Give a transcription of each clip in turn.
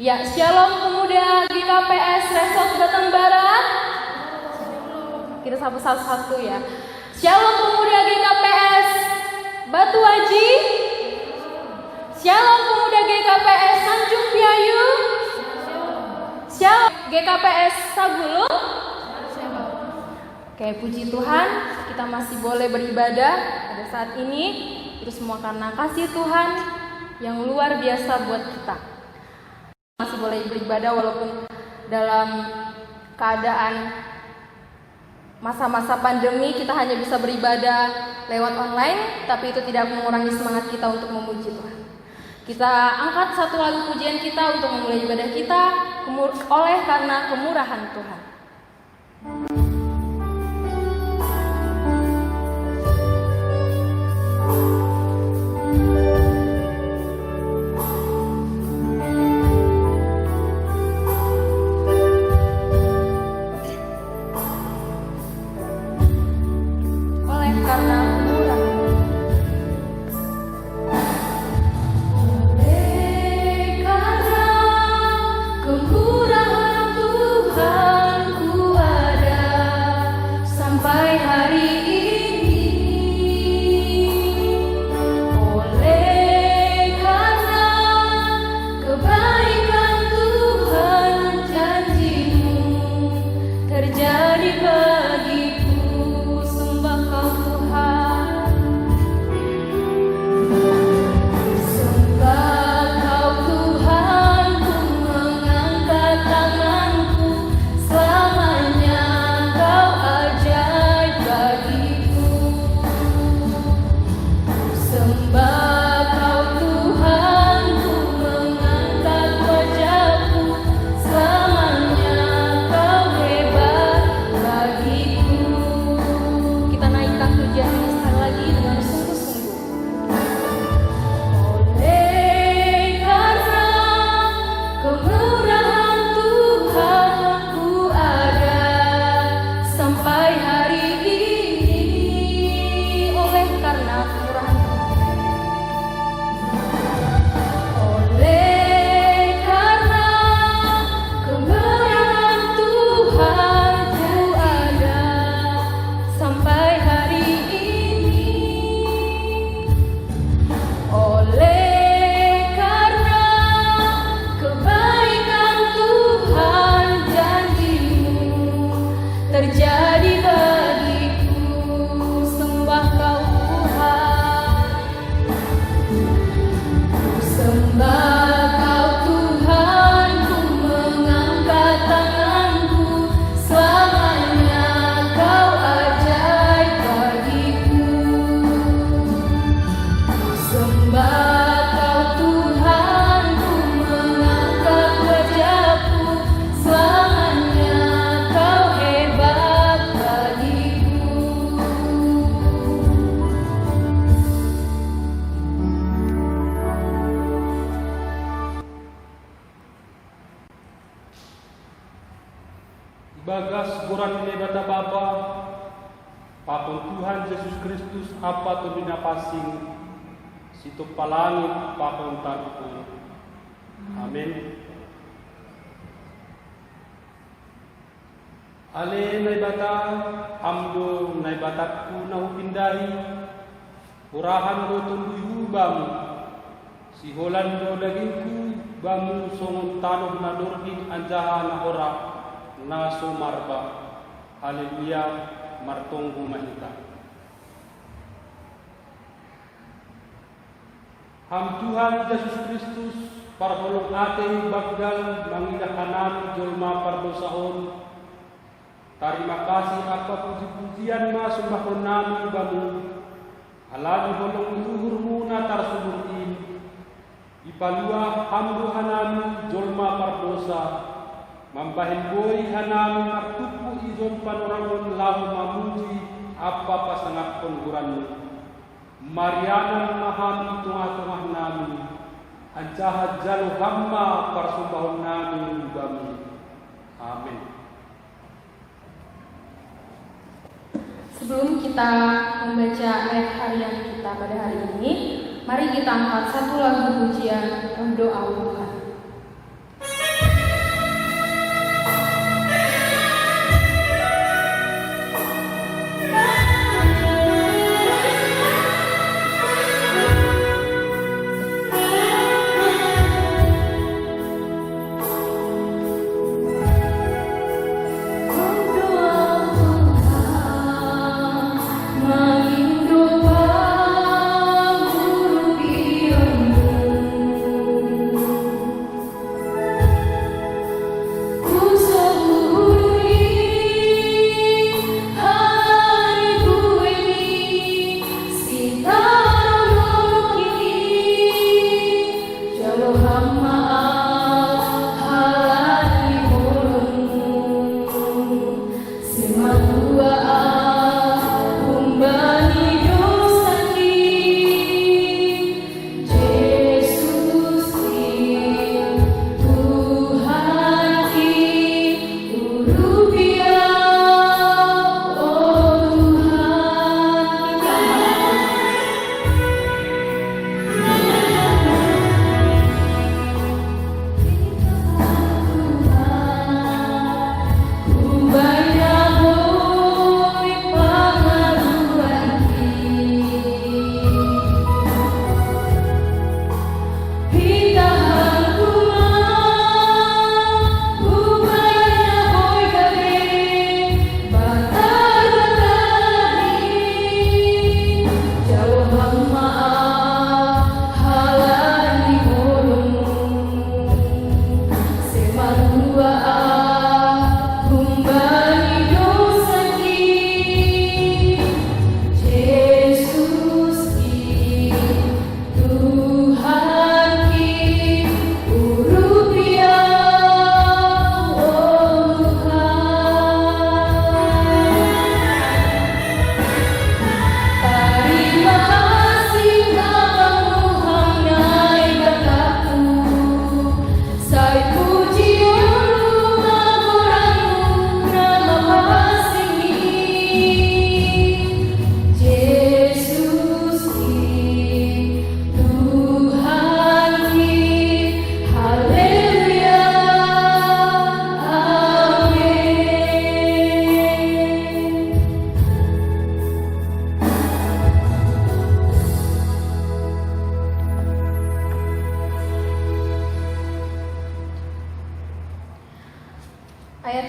Ya, Shalom pemuda GKPS Resort Batang Barat. Kita sapa satu-satu ya. Shalom pemuda GKPS Batu Haji. Shalom pemuda GKPS Tanjung Piayu. Shalom GKPS Sagulu. Oke, puji Tuhan, kita masih boleh beribadah pada saat ini. Itu semua karena kasih Tuhan yang luar biasa buat kita. Masih boleh beribadah walaupun dalam keadaan masa-masa pandemi kita hanya bisa beribadah lewat online, tapi itu tidak mengurangi semangat kita untuk memuji Tuhan. Kita angkat satu lagu pujian kita untuk memulai ibadah kita oleh karena kemurahan Tuhan. Bagas buran ini bata Bapa, Papun Tuhan Yesus Kristus apa tu bina pasing, situ palangit Papun tarku. Amin. Ale nai bata, amdo nai batatku nahu pindahi, urahan do tunduyu bamu, si Holando dagingku bamu songon tanuh nadurhin anjaha na ora. Naso marba, haleluya, martonggu mahita. Ham Tuhan Yesus Kristus, parholong ate bagdal mangidahanan julma pardosaon. Terima kasih apa puji-pujian ma sumbahon nami bamu. Alani holong iluhurmu na tarsumurin. Ipalua hamdu hanami julma pardosa. Mambahin boy hanami martupu izon panorangon lahu mamuji apa pasangat pengguranmu. Mariana mahami tengah-tengah nami. Ancaha jalu hamma parsumbahon nami bami. Amin. Sebelum kita membaca ayat harian kita pada hari ini, mari kita angkat satu lagu pujian untuk doa Tuhan.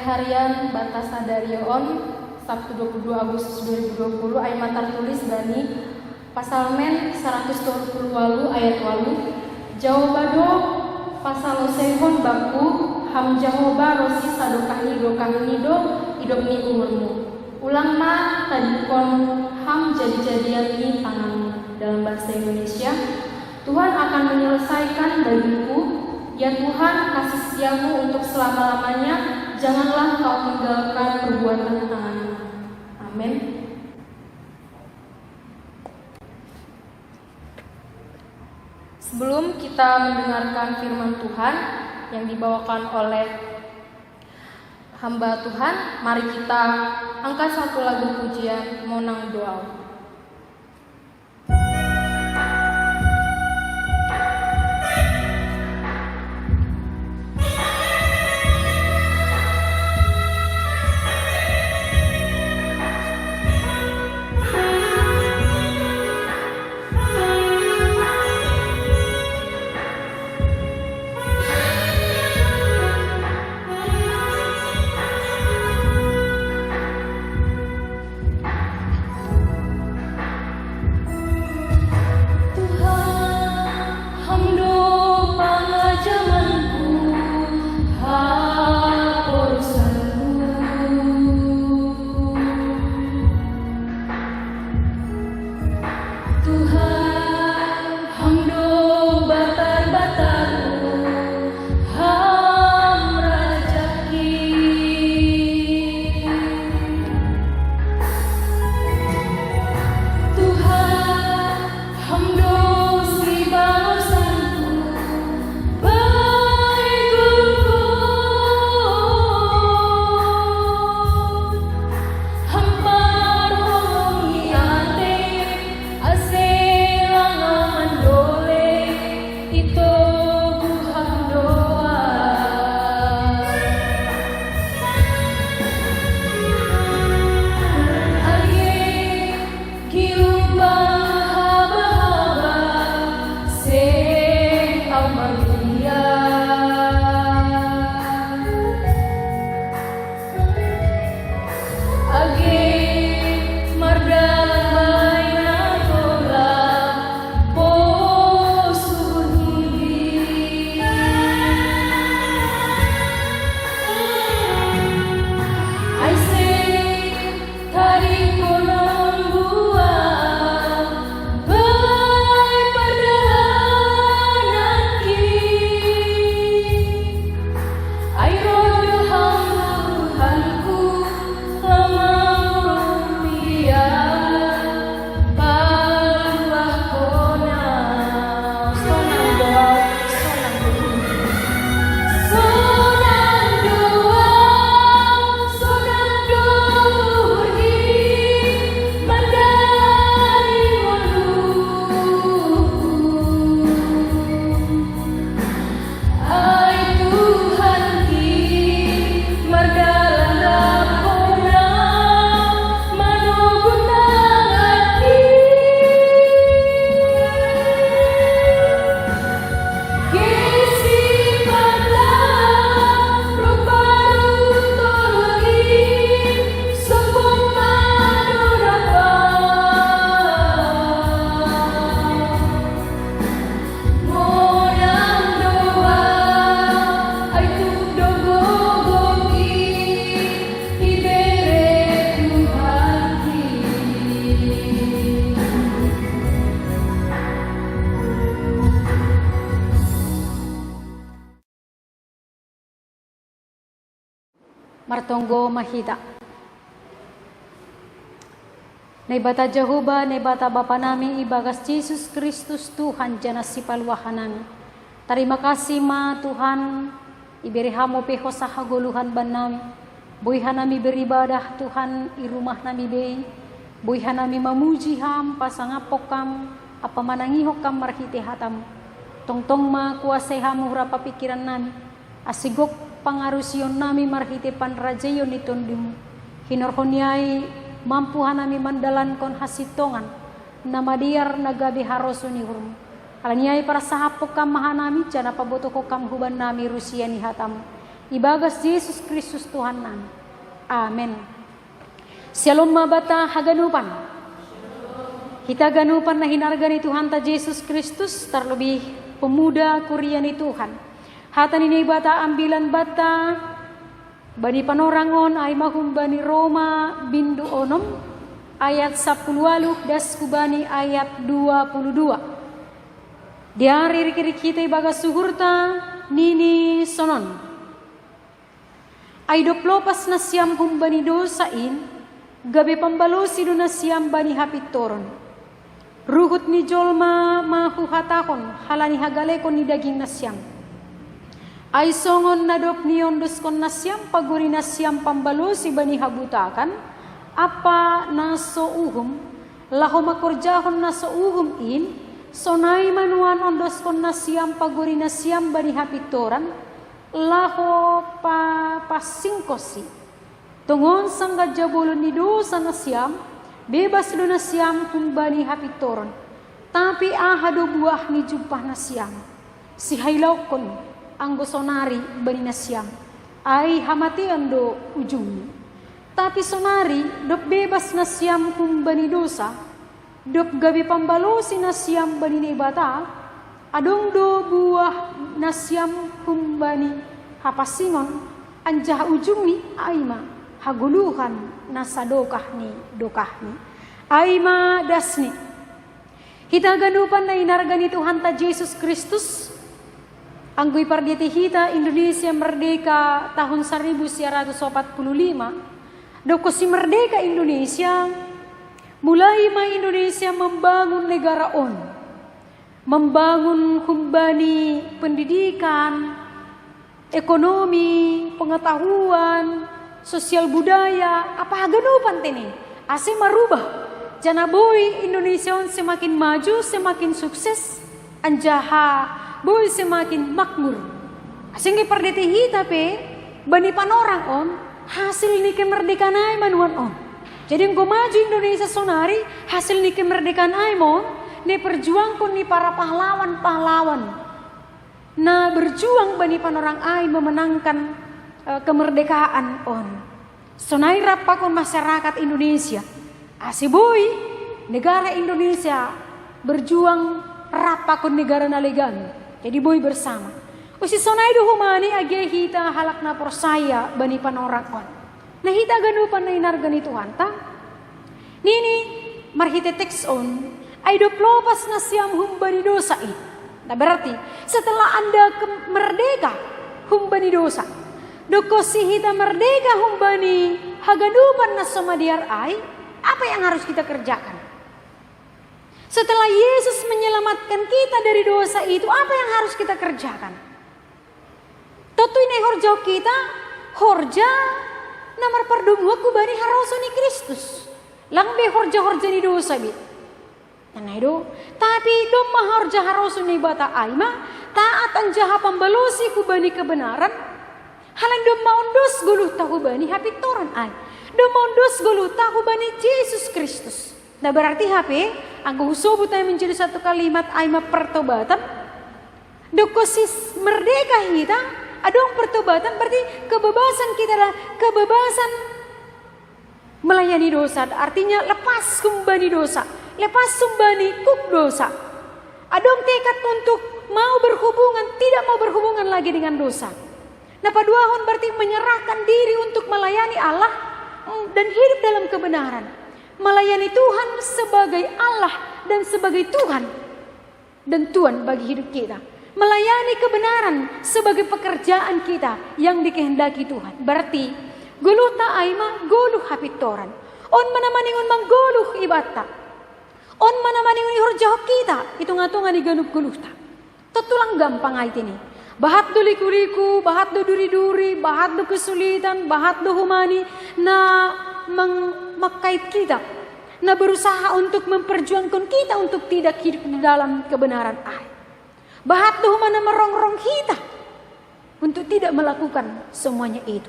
harian Batasa Darioon Sabtu 22 Agustus 2020 ayat mata tulis Bani Pasalmen 128 ayat 8 Jawabado pasal sehon baku ham jahoba rosi sadokahni dokahni do idopni umurmu ulang ma tadikon ham jadi-jadian ni tanganmu. Dalam bahasa Indonesia, Tuhan akan menyelesaikan bagiku. Ya Tuhan, kasih setiamu untuk selama-lamanya, janganlah kau tinggalkan perbuatan tanganmu. Amin. Sebelum kita mendengarkan firman Tuhan yang dibawakan oleh hamba Tuhan, mari kita angkat satu lagu pujian Monang Doa. Martonggo mahita. Naibata Jehovah, naibata Bapa nami, ibagas Yesus Kristus Tuhan jana sipalwahan nami. Terima kasih ma Tuhan, iberi hamo peho sa haguluhan ban nami. Buihan nami beribadah Tuhan, i rumah nami bei. Buihan nami mamuji ham, pasangapok kam, apa manangihok kam marhiti hatam. Tongtong ma kuasai hamu rapa pikiran nami. Asigok pangarusion nami marhiti panrajayon itondimu. Hinorhonyai mampu hanami mandalankon hasitongan namadiar nagabi harosuni hurmu. Alanyai para sahapok kam mahanami jana pabotoko kam huban nami rusia ni hatam. ibagas Yesus Kristus Tuhan nami. Amen. Shalom mabata haganupan. Kita ganupan na hinargani Tuhan ta Yesus Kristus, terlebih pemuda kuriani Tuhan. Hatan ini bata ambilan bata bani panorangon ay mahum bani Roma bindu onom ayat 10 das kubani ayat 22. Diari riki kita ibaga suhurta nini sonon. Ay doplopas na siyam humbani dosain, gabi pambalosi do na siyam bani hapitoron. Ruhut ni jolma mahuhatakon, halani hagalekon ni daging na siyam. Ay songon na dop ni ondos kon na siyam, paguri na siyam pambalosi bani habutakan, apa na so uhum, laho makorjahon na so uhum in, sonai manuan ondos kon na siyam paguri na siyam bani hapitoran laho pasingkosi tungon sangga jabolo ni dosa na siyam bebas do na siyam kung bani hapitoran tapi ahado buah ni jumpah na siyam si hailaw kon ang gosonari bani na siyam ay hamatian do ujung tapi sonari do bebas na siyam kung bani dosa dop gabi pambalosi na siyam bani ni bata adong do buah na siyam kumbani hapasingon anjah ujungi aima haguluhan na sadokahni dokahni aima dasni kita ganupan na inargani Tuhan ta Yesus Kristus anggoy parditi hita Indonesia merdeka tahun 1945 doko si merdeka Indonesia mulai Indonesia membangun negara membangun kumbani pendidikan, ekonomi, pengetahuan, sosial budaya, apa ganupan tini? Ase marubah. Jana boy Indonesia semakin maju, semakin sukses, anjaha boy semakin makmur. Asing parditi hita pe bani panorang on hasil ni kemerdekaan ay manuan on. Jadi engkau maju Indonesia sonari hasil ni kemerdekaan aimo ni perjuangkan ni para pahlawan-pahlawan. Nah berjuang bani panorang ai memenangkan kemerdekaan on. Sonai rapakon masyarakat Indonesia. Asiboy negara Indonesia berjuang rapakon negara nalegan. Jadi boy bersama. Usi sonai duhumani age hita halak na persaya bani panorang on. Nah hita ganupan na inargani Tuhan ta nini marhite teks on ay doplopas na siyam humbani dosa it. Nah berarti setelah anda merdeka humbani dosa doko si hita merdeka humbani haganupan na somadiar ay apa yang harus kita kerjakan setelah Yesus menyelamatkan kita dari dosa itu apa yang harus kita kerjakan totu ini horja kita horja namar pardumwa ku bani haroso ni Kristus. Lang be horja ni dosa bi. Nanay do. Tapi dom mahorja haroso ni bata aima taat ang jaha pambalosi ku bani kebenaran. Halang dom maundos guluh tahu bani hapitoran ay. Dom maundos guluh tahu bani Yesus Kristus. Nah berarti HP ang gusobut ay menjadi satu kalimat aima pertobatan. Dokosis merdeka hita adong pertobatan berarti kebebasan kita adalah kebebasan melayani dosa. Artinya lepas kumbani dosa, lepas sumbani kuk dosa. Adong tekad untuk mau berhubungan, tidak mau berhubungan lagi dengan dosa. Nah paduahon berarti menyerahkan diri untuk melayani Allah dan hidup dalam kebenaran. Melayani Tuhan sebagai Allah dan sebagai Tuhan dan Tuhan bagi hidup kita. Melayani kebenaran sebagai pekerjaan kita yang dikehendaki Tuhan. Berarti guluh ta aima guluh hapitoran. On manamaningon mangguluh ibata. On manamaningon ihorjah kita. Itu ngatungan ni ganup guluh ta. Tutulang gampang ay tini. Bahat do liku-liku, bahat do duri-duri, bahat do kesulitan, bahat do humani na makait kita. Na berusaha untuk memperjuangkan kita untuk tidak hidup di dalam kebenaran ay. Bahat tuh mana merongrong kita untuk tidak melakukan semuanya itu.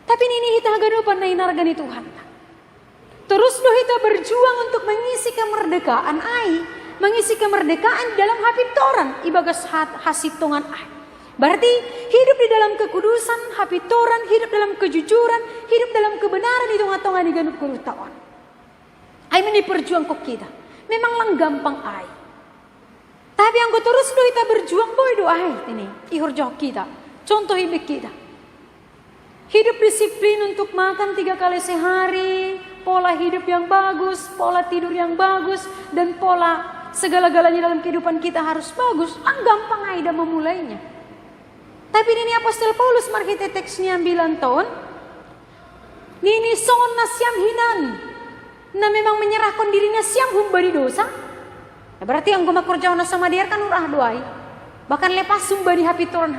Tapi ini kita ganupan na inargani Tuhan. Terus doh kita berjuang untuk mengisi kemerdekaan ai, mengisi kemerdekaan dalam hapitoran ibagas hasitongan ai. Berarti hidup di dalam kekudusan, hapitoran, hidup dalam kejujuran, hidup dalam kebenaran itu ngatongan di ganup kerutawan. Ai meni perjuang kok kita. Memang lang gampang ai. Tapi yang terus do kita berjuang boy do ai ini. Ihor jauh kita. Contoh hidup kita. Hidup disiplin untuk makan 3 kali sehari, pola hidup yang bagus, pola tidur yang bagus, dan pola segala-galanya dalam kehidupan kita harus bagus. Lang gampang ai dah memulainya. Tapi ini Apostol Paulus markite teksnya bilang ton, nini songon na siam hinan, na memang menyerahkan dirinya siam humbari dosa. Ya berarti yang goma kerjaan sama dia kan urah doai, bahkan lepas sumbari hapitoran.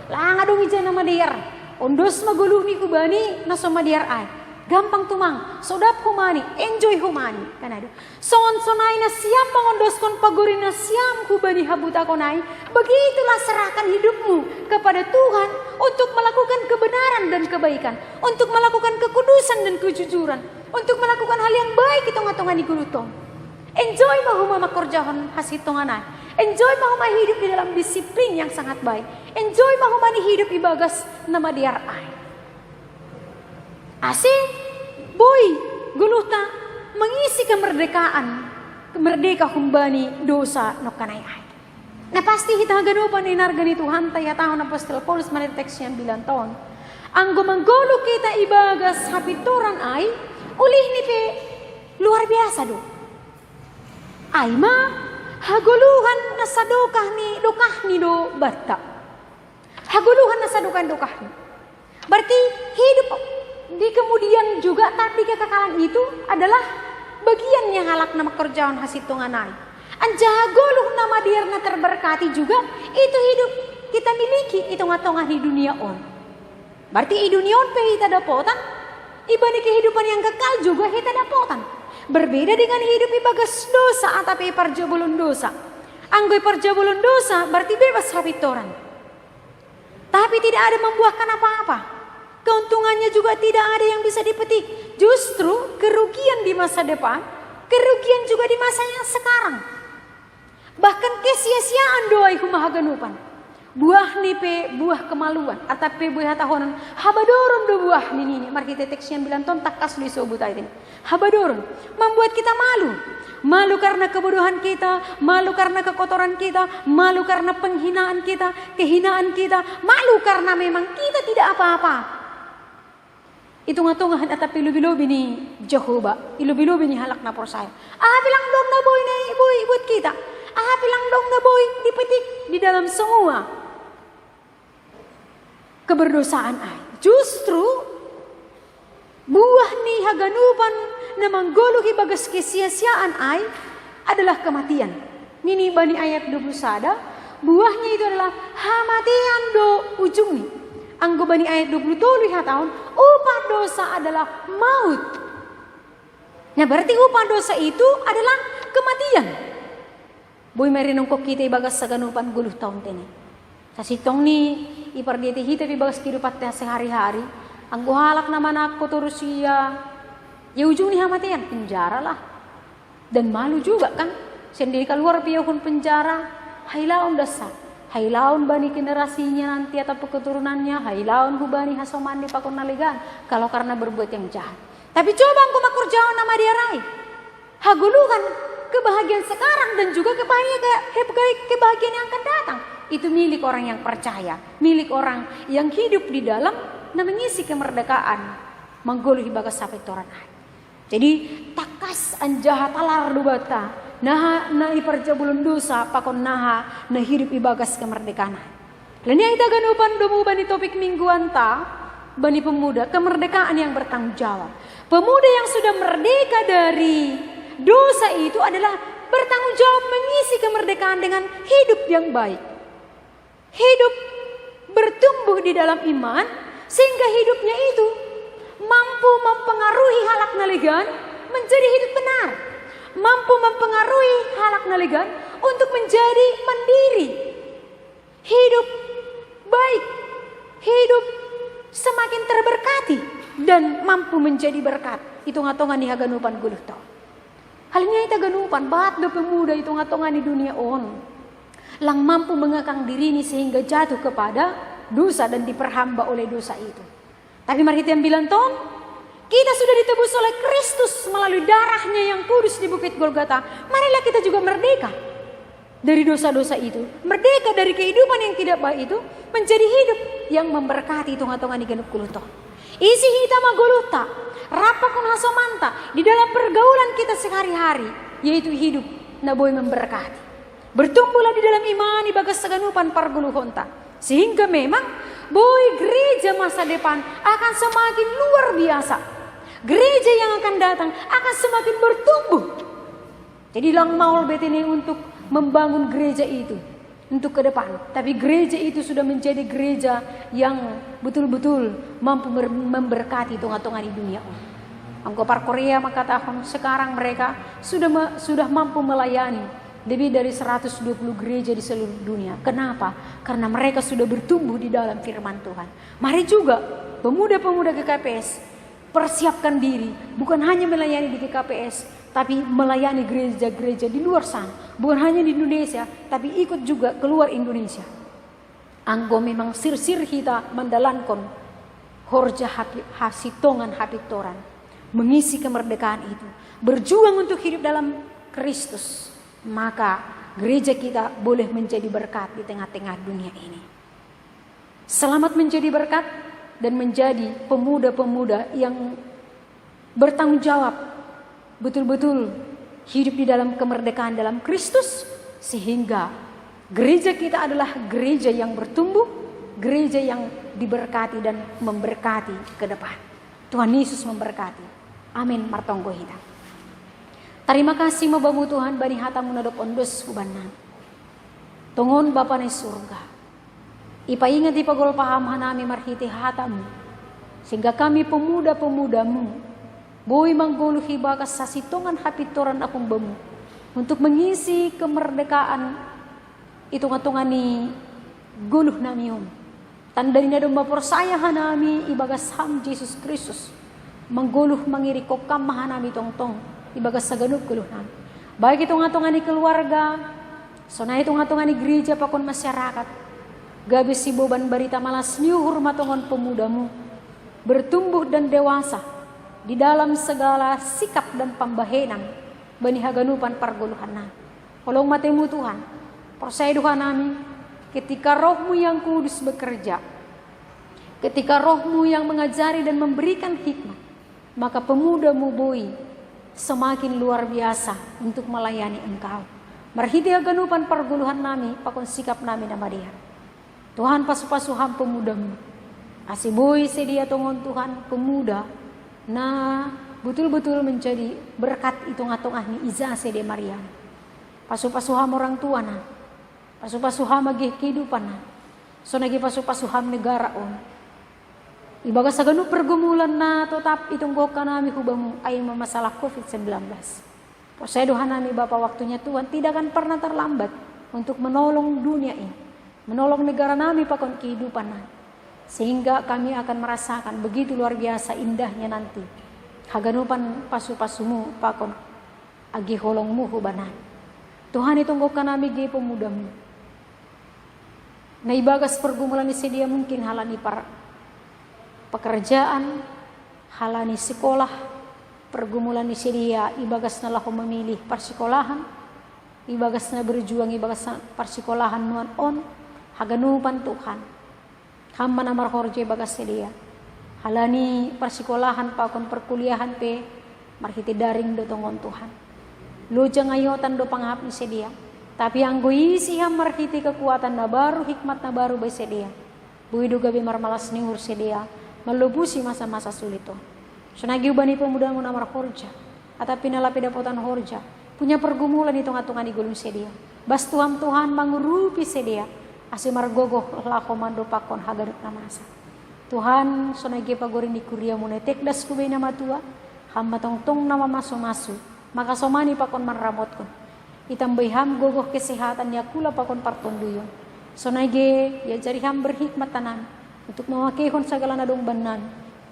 Lah ngadong ija nama dia, ondos maguluh ni kubani na sama dia ai. Gampang tumang, sodap humani, enjoy humani. Kan ada. Songon sonai na siam mengondoskon paguri na siam kubani habuta konai. Begitulah serahkan hidupmu kepada Tuhan untuk melakukan kebenaran dan kebaikan, untuk melakukan kekudusan dan kejujuran, untuk melakukan hal yang baik itu ngatongan di gulutong. Enjoy mahuma makorjahon hasitonganai. Enjoy mahuma hidup di dalam disiplin yang sangat baik. Enjoy mahuma hidup ibagas nama diar ai. Asih, boy, guluhta mengisi kemerdekaan, merdeka humbani dosa nokanai ai. Nah pasti kita ganupan inargani Tuhan taya tahun Apostol Paulus menit teks yang bilang tahun. Anggo menggolu kita ibagas hapitoran ai, ulih ni pe luar biasa do. Ai ma haguluhan nasadokah ni do bata. Haguluhan nasadokah ni. Berarti hidup di kemudian juga tadi kekekalan itu adalah bagian yang halak nama kerjaan hasitungan ai. Anjagoluh nama dierna terberkati juga itu hidup kita miliki itu ngatongan di dunia on. Berarti di dunia on pe kita dapotan ibadah kehidupan yang kekal juga kita dapotan. Berbeda dengan hidup ibagas dosa atau parjabulun dosa. Anggoy parjabulun dosa berarti bebas hapitoran. Tapi tidak ada membuahkan apa-apa. Keuntungannya juga tidak ada yang bisa dipetik. Justru kerugian di masa depan, kerugian juga di masa yang sekarang. Bahkan kesia-siaan doai humahaganupan. Buah nipe buah kemaluan, atape buah tahonan. Habadoron do buah nini. Mari kita teks yang bilang ton takas disobut ini. Habadoron membuat kita malu. Malu karena kebodohan kita, malu karena kekotoran kita, malu karena penghinaan kita, kehinaan kita, malu karena memang kita tidak apa-apa. Itu ngatungahan atapi lubi-lubi ni Jehovah, ilubi-lubi ni halak na persaya. Bilang dong na boy na boy buat kita. Bilang dong na boy dipetik di dalam semua keberdosaan ai. Justru buah ni haganupan na manggoluhi bagas kesia-siaan ai adalah kematian. Nini bani ayat 21, buahnya itu adalah hamatian do ujung ni. Anggo bani ayat 27 tahun, upah dosa adalah maut. Nah berarti upah dosa itu adalah kematian. Boy merinong kok kita ibagas saganupan guluh tahun tene. Sasitong ni ipardieti hita ibagas kehidupan sehari-hari. Anggo halak naman ako terus ya ujung ni hamatian, penjara lah. Dan malu juga kan. Sendiri keluar piyahun penjara, hailaon dosa. Hailaon bani generasinya nanti atau keturunannya, hailaon hubani hasoman di pakon naligan kalau karena berbuat yang jahat. Tapi coba engkau makurjaon nama dia rai. Hagulukan kebahagiaan sekarang dan juga kebahagiaan yang akan datang. Itu milik orang yang percaya, milik orang yang hidup di dalam na mengisi kemerdekaan. Mangguluhi bagas sapetoran. Jadi takas anjahat alar dubata. Nah iparjabulun dosa pakon naha na hidup ibagas kemerdekaan. Lainnya ita ganupan domu bani topik mingguan ta bani pemuda kemerdekaan yang bertanggung jawab. Pemuda yang sudah merdeka dari dosa itu adalah bertanggung jawab mengisi kemerdekaan dengan hidup yang baik. Hidup bertumbuh di dalam iman sehingga hidupnya itu mampu mempengaruhi halak naligan menjadi hidup benar. Mampu mempengaruhi halak naligan untuk menjadi mandiri. Hidup baik, hidup semakin terberkati dan mampu menjadi berkat. Itu ngatongan di haganupan guluh tau. Halnya itu ganupan bat do pemuda itu ngatongan di dunia on. lang mampu mengekang diri ini sehingga jatuh kepada dosa dan diperhamba oleh dosa itu. Tapi mari kita bilang, Ton, kita sudah ditebus oleh Kristus melalui darahnya yang kudus di Bukit Golgota. Marilah kita juga merdeka dari dosa-dosa itu. Merdeka dari kehidupan yang tidak baik itu, menjadi hidup yang memberkati tunga-tunga di genep kuluto. Isi hitama goluta, rapakun hasomanta, di dalam pergaulan kita sehari-hari, yaitu hidup na boy memberkati. Bertumbuhlah di dalam iman ibagas saganupan parguluhonta, sehingga memang boy gereja masa depan akan semakin luar biasa. Gereja yang akan datang akan semakin bertumbuh. Jadi lang maul betini untuk membangun gereja itu untuk ke depan. Tapi gereja itu sudah menjadi gereja yang betul-betul mampu memberkati tunga-tunga di dunia. Anggopar Korea maka tahun sekarang mereka sudah mampu melayani lebih dari 120 gereja di seluruh dunia. Kenapa? Karena mereka sudah bertumbuh di dalam firman Tuhan. Mari juga pemuda-pemuda GKPS persiapkan diri, bukan hanya melayani di GKPS, tapi melayani gereja-gereja di luar sana. Bukan hanya di Indonesia, tapi ikut juga keluar Indonesia. Anggo memang sir-sir kita mandalankon horja hasitongan hapitoran, mengisi kemerdekaan itu, berjuang untuk hidup dalam Kristus. Maka gereja kita boleh menjadi berkat di tengah-tengah dunia ini. Selamat menjadi berkat dan menjadi pemuda-pemuda yang bertanggung jawab, betul-betul hidup di dalam kemerdekaan dalam Kristus, sehingga gereja kita adalah gereja yang bertumbuh, gereja yang diberkati dan memberkati ke depan. Tuhan Yesus memberkati. Amin. Martonggo hita. Terima kasih mabamu Tuhan bani hatamu nadop ondos hubanan. Tongon Bapa ni surga. Ipaingat ipagol paham hanami marhiti hatamu, sehingga kami pemuda-pemudamu boy manggulu hibakas sasitongan hapitoran akong bamu untuk mengisi kemerdekaan itungan-tungan ni guluh namium. Tanda na dong maporsaya hanami ibagas ham Jesus Kristus mangguluh mangiriko kam mahanami tongtong ibagas sa ganug guluh nam. Baik itungan-tungan ni keluarga, so na itungan-tungan ni gereja pakon masyarakat. Gabi si beban barita malas nyuhur matongon pemudamu bertumbuh dan dewasa di dalam segala sikap dan pambahenang bani haganupan parguluhan na. Kolong matemu Tuhan, percaya Tuhan nami, ketika rohmu yang kudus bekerja, ketika rohmu yang mengajari dan memberikan hikmat, maka pemudamu boy semakin luar biasa untuk melayani engkau. Marhiti haganupan parguluhan nami, pakon sikap nami nama dia. Tuhan pasu-pasuhan pemudamu. Asiboy sedia tongon Tuhan pemuda na betul-betul menjadi berkat itong-atong ni Iza sede Mariam. Pasu-pasuham orang tua na. Pasu-pasuham agi kehidupan na. So nagi pasu-pasuham negara on. Ibaga sa ganun pergumulan na tetap itong goka nami hubamu ay mamasalah COVID-19. Posedohan nami Bapa waktunya Tuhan tidak akan pernah terlambat untuk menolong dunia ini. Menolong negara nami pakon kehidupan na. Sehingga kami akan merasakan begitu luar biasa indahnya nanti. Haganupan pasu-pasumu pakon agi holongmu hubanan. Tuhan itunggo ka nami gi pemudamu. Na ibagas pergumulan ni sedia mungkin halani para pekerjaan, halani sekolah, pergumulan ni sedia ibagas na lako memilih persekolahan, ibagas na berjuang ibagas na persekolahan nuan on. Haganupan Tuhan hamba na marhorje bagas sedia halani persekolahan pakon perkuliahan pe marhiti daring do tongon Tuhan luja ngayotan do panghap ni sedia tapi anggo isi ham marhiti kekuatan na baru hikmat na baru bay sedia buido gabi marmalas niur sedia melubusi masa-masa sulit to sunagi ubani pemuda mo na marhorja atau pinalapi dapotan horja punya pergumulan itong atungan di gulung sedia bas Tuhan mangurupi sedia asi margogo lako mando pakon hagaduk namasa. Tuhan sonagi pagorin di kuria munetek das kubay na matua ham matongtong nama masu-masu maka somani pakon manramot kon. Itambay ham gogo kesehatan ya kula pakon partonduyon. Sonagi ya jari ham berhikmat tanan untuk mewakihon segala nadong banan.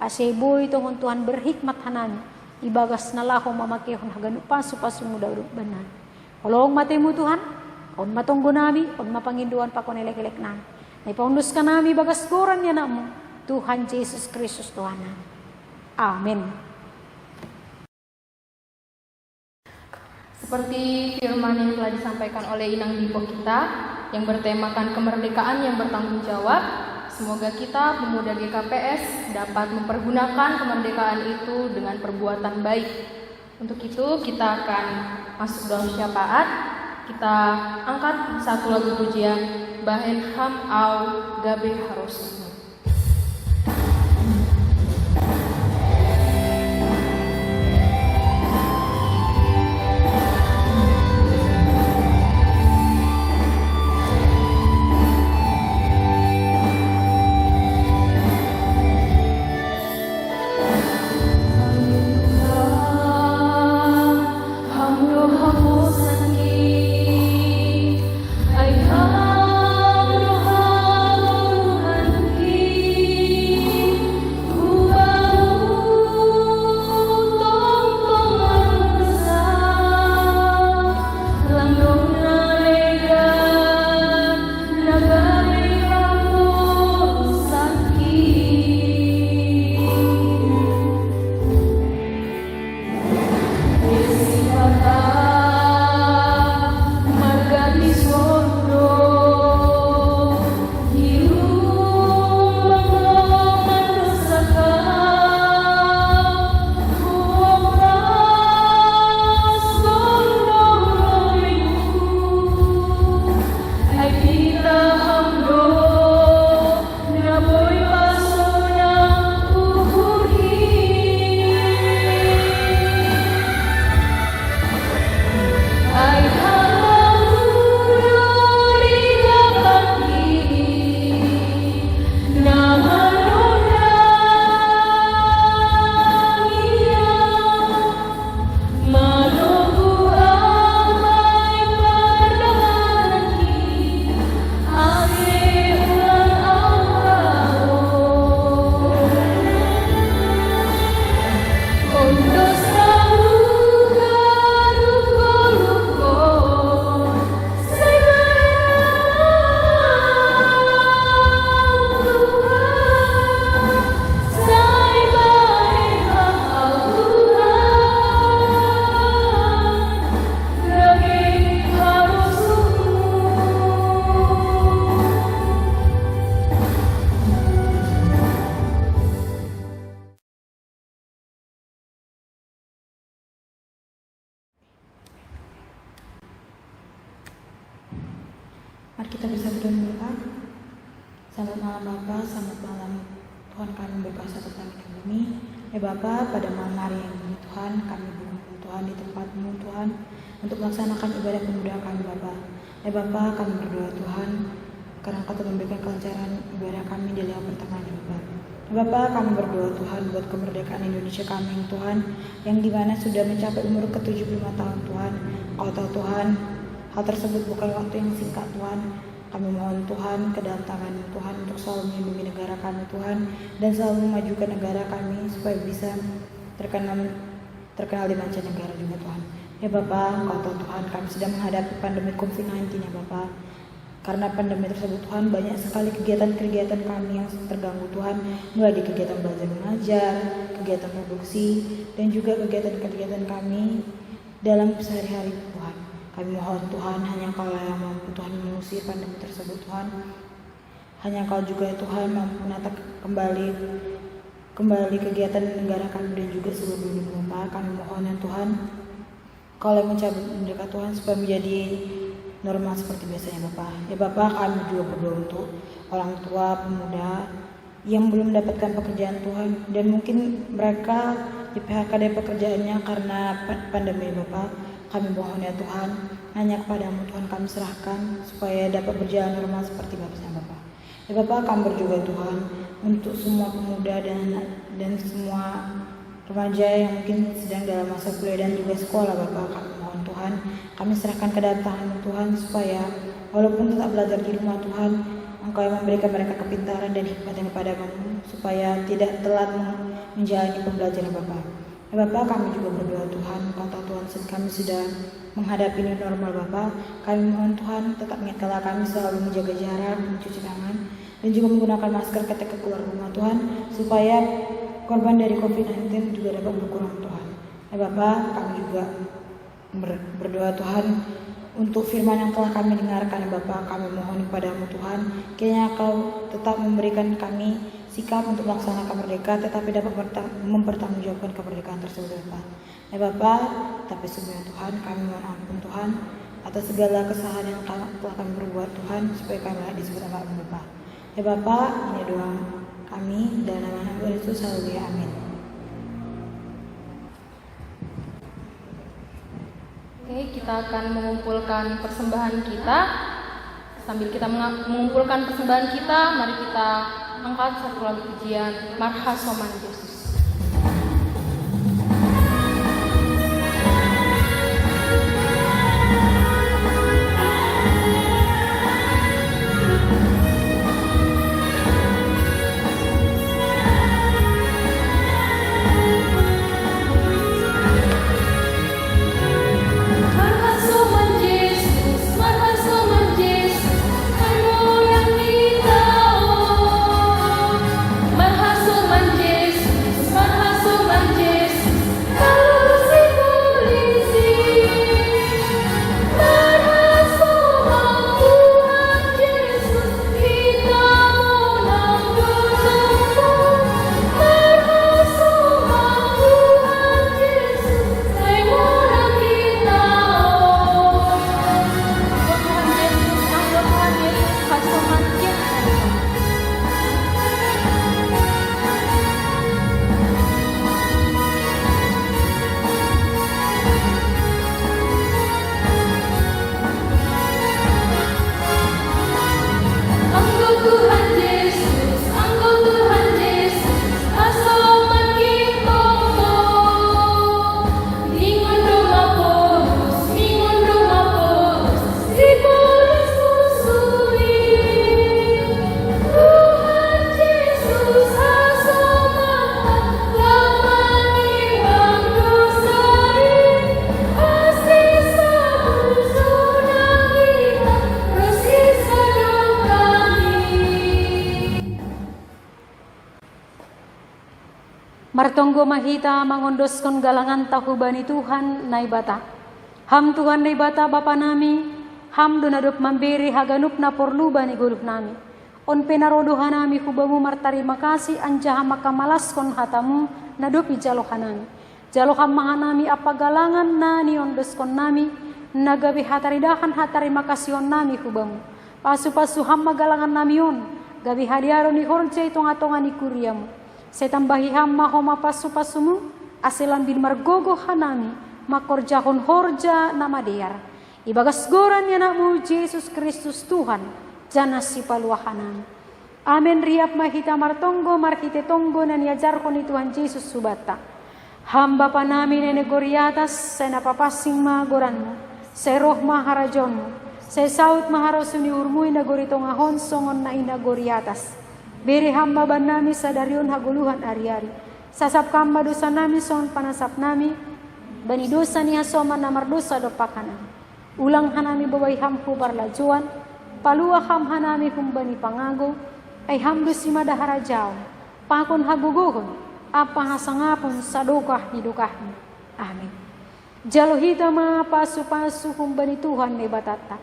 Asi boy tongon Tuhan berhikmat hanan ibagas na lako mamakihon haganuk pasu-pasu muda banan. Kolong matemu Tuhan Kaun matunggo nami, kaun mapanginduan pa kun elek-elek nami. Naipahunduskan nami bagas goran ya namo. Tuhan Yesus Kristus Tuhan nami. Amin. Seperti firman yang telah disampaikan oleh Inang Dipo kita yang bertemakan kemerdekaan yang bertanggung jawab, semoga kita pemuda GKPS dapat mempergunakan kemerdekaan itu dengan perbuatan baik. Untuk itu kita akan masuk dalam syafaat. Kita angkat satu lagu pujian, Bahen Ham Au Gabe Harus. Mari kita bersama berdoa. Selamat malam Bapa, selamat malam Tuhan, kami berkuasa atas langit dan bumi. Ya Bapa, pada malam hari ini Tuhan, kami berkumpul Tuhan di tempat-Mu Tuhan untuk melaksanakan ibadah pemuda kami Bapa. Ya Bapa, kami berdoa Tuhan karena Kau telah memberikan kelancaran ibadah kami di lewat pertengahan ya Bapa. Ya Bapa, kami berdoa Tuhan buat kemerdekaan Indonesia kami Tuhan, yang dimana sudah mencapai umur ke-75 tahun Tuhan. Kau tahu Tuhan, hal tersebut bukan waktu yang singkat Tuhan. Kami mohon Tuhan kedatangan Tuhan untuk selalu melindungi negara kami Tuhan, dan selalu memajukan negara kami supaya bisa terkenal di mancanegara juga Tuhan. Ya Bapa, Kau tahu Tuhan, kami sedang menghadapi pandemi COVID-19 ya Bapa. Karena pandemi tersebut Tuhan, banyak sekali kegiatan-kegiatan kami yang terganggu Tuhan, mulai dari kegiatan belajar mengajar, kegiatan produksi, dan juga kegiatan-kegiatan kami dalam sehari-hari Tuhan. Kami mohon Tuhan, hanya Kau yang mampu Tuhan mengusir pandemi tersebut Tuhan. Hanya Kau juga Tuhan mampu menata kembali kegiatan negara kami dan juga seluruh dunia Bapa. Kami mohon ya Tuhan, Kau yang mencabut mereka Tuhan supaya menjadi normal seperti biasanya Bapa. Ya Bapa, kami juga berdoa untuk orang tua pemuda yang belum mendapatkan pekerjaan Tuhan, dan mungkin mereka di PHK dari pekerjaannya karena pandemi Bapa. Kami mohon ya Tuhan, hanya kepada-Mu Tuhan kami serahkan supaya dapat berjalan normal seperti biasanya Bapa. Ya Bapa, kami berdoa Tuhan untuk semua pemuda dan semua remaja yang mungkin sedang dalam masa kuliah dan juga sekolah Bapa. Kami mohon Tuhan, kami serahkan kedatangan Tuhan supaya walaupun tetap belajar di rumah Tuhan, Engkau yang memberikan mereka kepintaran dan hikmat yang kepada-Mu supaya tidak telat menjalani pembelajaran Bapa. Ya Bapa, kami juga berdoa Tuhan, kata Tuhan kami sudah menghadapi new normal Bapa. Kami mohon Tuhan tetap ingatkanlah kami selalu menjaga jarak, mencuci tangan, dan juga menggunakan masker ketika keluar rumah Tuhan, supaya korban dari COVID-19 juga dapat berkurang Tuhan. Ya Bapa, kami juga berdoa Tuhan untuk firman yang telah kami dengarkan ya Bapa. Kami mohon kepadamu Tuhan, kiranya Kau tetap memberikan kami sikap untuk melaksanakan merdeka, tetapi dapat mempertanggungjawabkan kemerdekaan tersebut Bapa. Ya Bapa, tapi sebelumnya Tuhan, kami mohon ampun Tuhan atas segala kesalahan yang telah kami berbuat Tuhan, supaya kami layak disebut anak-Mu Bapa. Ya Bapa, ini doa kami dan nama Tuhan Yesus, haleluya, amin. Oke, kita akan mengumpulkan persembahan kita. Sambil kita mengumpulkan persembahan kita, mari kita angkat satu lagu pujian Marhasoman Yesus. Martonggo mahita mangondoskan galangan tahu bani Tuhan naibata. Ham Tuhan naibata Bapa nami, ham donadup memberi haganup na porlu bani gulup nami. On penarodohan nami hubamu martarima kasih anjaha makamalas kon hatamu nadup ijalohan nami. Jalohan mahanami apa galangan na niondos kon nami, nagabi hataridahan hatarima kasihon nami hubamu. Pasu-pasu ham magalangan nami on, gabi hadiaro ni horja itonga-tonga ni kuriamu. Saya tambahi hamma homa pasu-pasumu asilan bin margogo hanami makorjahon horja nama dear ibagas goran yanakmu Yesus Kristus Tuhan jana si paluahanami. Amen. Riap mahita martonggo marhite tonggo nan yajarkon ni Tuhan Yesus subata. Hamba panami nene goriatas saya napapasing magoranmu saya roh maharajonmu saya saut maharosuni urmui nagoritonga honsongon na ina goriatas. Beri hamba ban nami sadarion haguluhan ari-ari. Sasap kamba dosa nami son panasap nami. Bani dosa niya soman namar dosa dopakana. Ulang hanami bawai ham hubar lajuan. Palua ham hanami humbani pangago. Ay ham dosima daharajao. Pakon haguguhon. Apa hasangapon sadokah hidukahni. Amin. Jalohita ma pasu-pasu humbani Tuhan me batata.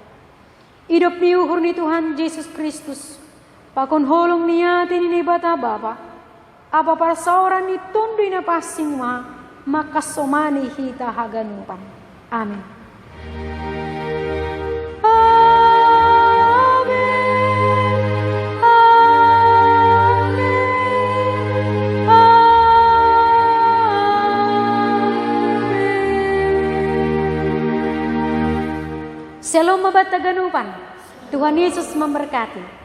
Hidup ni uhur ni Tuhan Yesus Kristus. Pakon holong niya tinini bata Bapa. Apa para sauran ni tundoy na pasing makasomani hita haganupan. Amin. Shalom mabat taganupan. Tuhan Yesus memberkati.